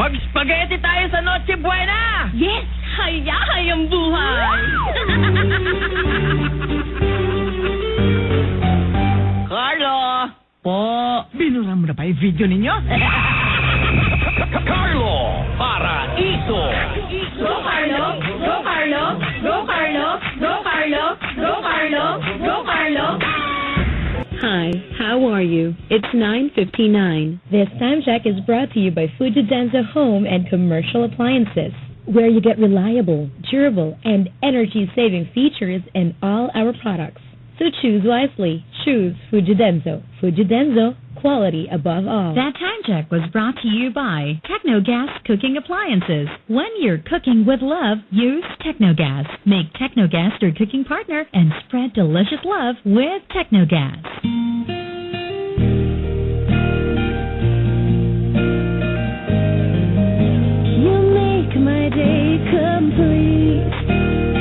Mag-spaghetti tayo sa Noche Buena! Yes! Hayang buhay! Carlo! Po, binura mo na ba yung video ninyo? Carlo Paraiso. Go Carlo! Go Carlo! Go Carlo! Go Carlo! Go Carlo! Go Carlo! Hi, how are you? It's 9:59. This time check is brought to you by Fujidenzo Home and Commercial Appliances, where you get reliable, durable, and energy-saving features in all our products. So choose wisely. Choose Fujidenzo. Fujidenzo, quality above all. That time check was brought to you by Technogas Cooking Appliances. When you're cooking with love, use Technogas. Make Technogas your cooking partner and spread delicious love with Technogas. You make my day complete,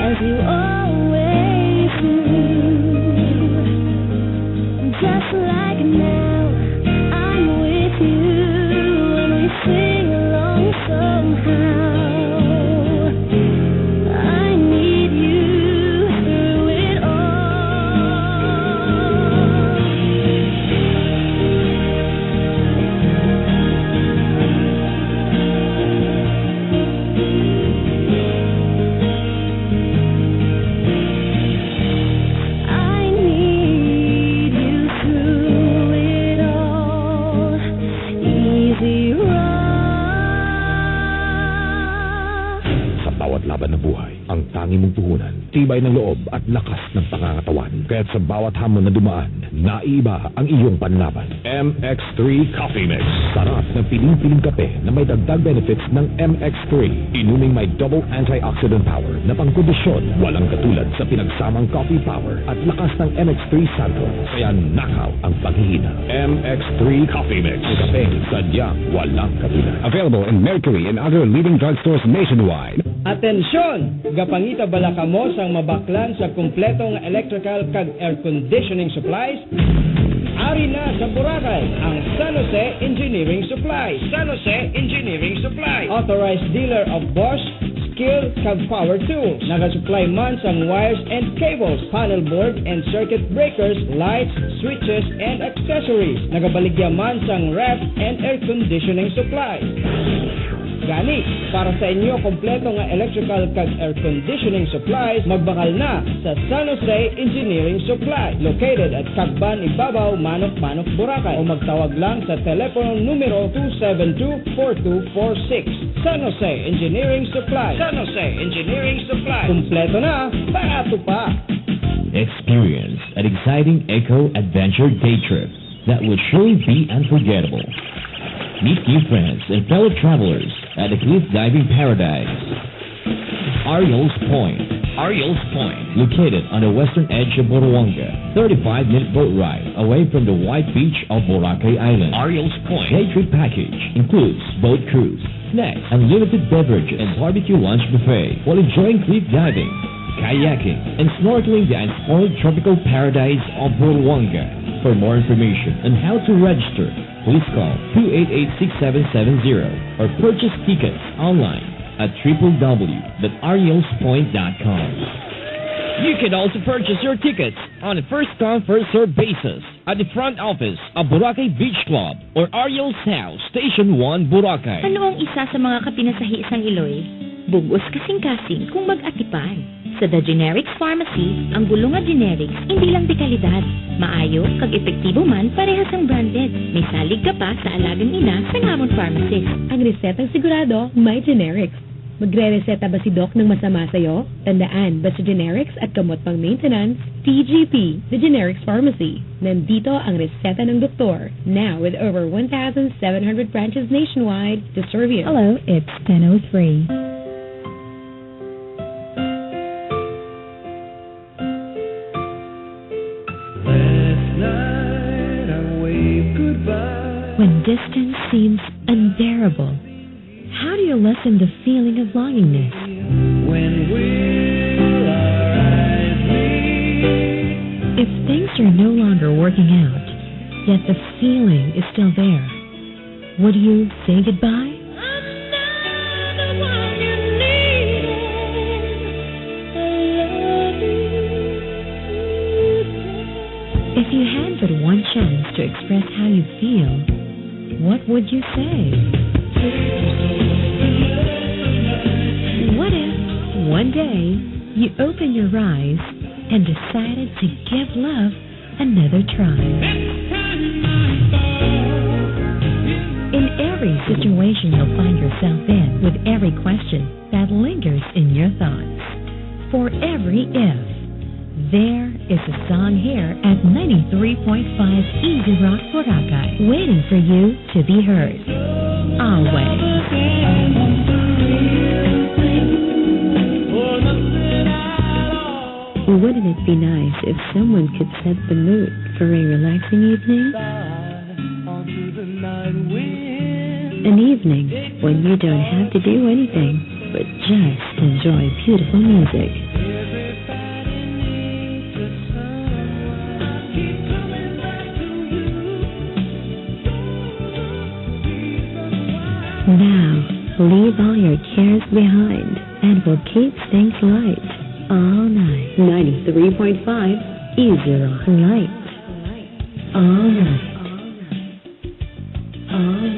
as you always do. Just like now, I'm with you, and we sing along somehow. I need you through it laban ng buhay, ang tangi mong puhunan, tibay ng loob at lakas ng pangangatawan. Kaya't sa bawat hamon na dumaan, naiiba ang iyong panlaban. MX3 Coffee Mix. Sarap ng piling-piling kape na may dagdag benefits ng MX3. Inuming may double antioxidant power na pangkondisyon, walang katulad sa pinagsamang coffee power at lakas ng MX3 Santos. Kaya nakaw ang paghihina. MX3 Coffee Mix. Ang kape, sadyang walang katulad. Available in Mercury and other leading drugstores nationwide. Atensyon! Gapangita bala kamo sang mabaklan sa kumpletong electrical kag air conditioning supplies? Ari na sa Boracay ang San Jose Engineering Supply. San Jose Engineering Supply. Authorized dealer of Bosch, Skill, kag power tools. Nagasupply man sang wires and cables, panel board and circuit breakers, lights, switches, and accessories. Nagabaligya man sang ref and air conditioning supplies. Gani, para sa inyo kompleto nga electrical kag air conditioning supplies, magbakal na sa San Jose Engineering Supply, located at Cagban, Ibabaw, Manok, Boracay, o magtawag lang sa telepono numero 272-4246. San Jose Engineering Supply. San Jose Engineering Supply. Kompleto na, barato pa. Experience an exciting eco-adventure day trip that will surely be unforgettable. Meet new friends and fellow travelers at the cliff diving paradise, Ariel's Point. Ariel's Point, located on the western edge of Boronga, 35-minute boat ride away from the white beach of Boracay Island. Ariel's Point day trip package includes boat cruise, snacks, unlimited beverages, and barbecue lunch buffet while enjoying cliff diving, kayaking, and snorkeling the unspoiled tropical paradise of Boronga. For more information on how to register, please call 288-6770 or purchase tickets online at www.arielspoint.com. You can also purchase your tickets on a first-come, first-served basis at the front office of Boracay Beach Club or Ariel's House, Station 1, Boracay. Ano ang isa sa mga kapinasahi isang Iloy? Bugos kasing-kasing kung mag-atipay. Sa The Generics Pharmacy, ang gulong nga generics, hindi lang di kalidad. Maayo, kag epektibo man, parehas ang branded. May salig ka pa sa alagang ina sa ngamon pharmacist. Ang resetang sigurado, may generics. Magre-reseta ba si Doc ng masama sa'yo? Tandaan, basta generics at kamot pang maintenance, TGP, The Generics Pharmacy. Nandito ang reseta ng doktor. Now with over 1,700 branches nationwide to serve you. Hello, it's 10:03. When distance seems unbearable, how do you lessen the feeling of longingness? When will our eyes meet? If things are no longer working out, yet the feeling is still there, would you say goodbye? to express how you feel, what would you say? What if, one day, you opened your eyes and decided to give love another try? In every situation you'll find yourself in, with every question that lingers in your thoughts. For every if, there is a song here at 93.5 Easy Rock Boracay, waiting for you to be heard. Always. Wouldn't it be nice if someone could set the mood for a relaxing evening? An evening when you don't have to do anything but just enjoy beautiful music. Now, leave all your cares behind and we'll keep things light all night. 93.5 Easy Rock Light. All night. All night.